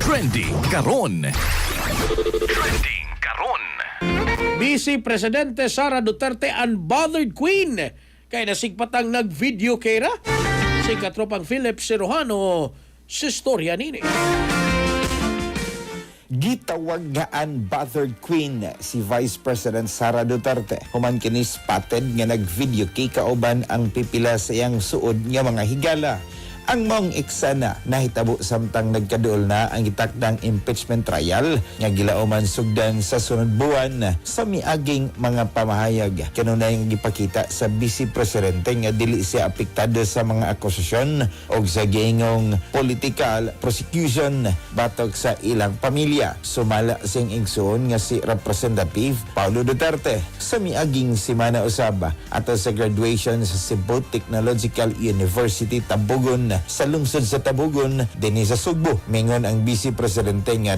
Trending karon. Trending karon. Vice Presidente Sara Duterte unbothered Queen kay nasigpatang nag-video kera si katropang Philip Serrano sa storya nini. Gitawag nga unbothered queen si Vice President Sara Duterte. Human kini spotted nga nag-video kay kauban ang pipila sa iyang suod nga mga higala. Ang mong eksena nahitabo samtang nagkaduol na ang itakdang impeachment trial nga gilauman sugdan sa sunod buwan sa miaging mga pamahayag. Kanunay nga gipakita sa Vice Presidente nga dili siya apektado sa mga akusasyon o sa giingong political prosecution batok sa ilang pamilya. Sumala sing igsoon nga si Representative Paulo Duterte sa miaging semana usab ato sa graduation sa Cebu Technological University Tabugon sa lungsod sa Tabugon dinhi sa Sugbo. Mingon ang Vice Presidente nga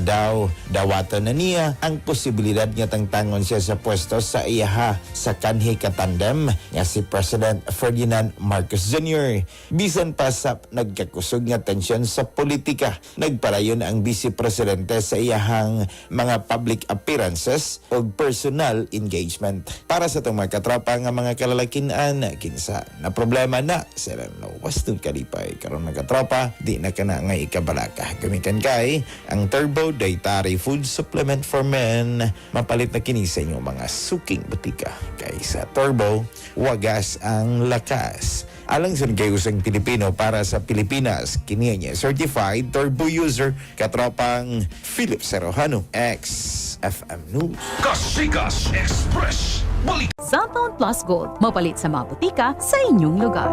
dawaton na niya ang posibilidad nga tangtangon siya sa pwesto sa iyaha sa kanhi katandem nga si President Ferdinand Marcos Jr. Bisan pa sa nagkakusog nga tensyon sa politika, nagparayon ang Vice Presidente sa iyahang mga public appearances o personal engagement. Para sa itong mga katropa nga mga kalalakinan, kinsa na problema na sila nawastong kalipay karon mga katropa, di na kana nga ikabalaka. Gamitan kay ang Turbo Dietary Food Supplement for Men. Mapalit na kini sa inyong mga suking butika. Kay sa Turbo, wagas ang lakas. Alang sa nagayusang Pilipino para sa Pilipinas, kini niya certified turbo user katropang Philip Serrano, ex-FM News. Kasikas Express. Balik. Cellphone Plus Gold. Mapalit sa mga butika sa inyong lugar.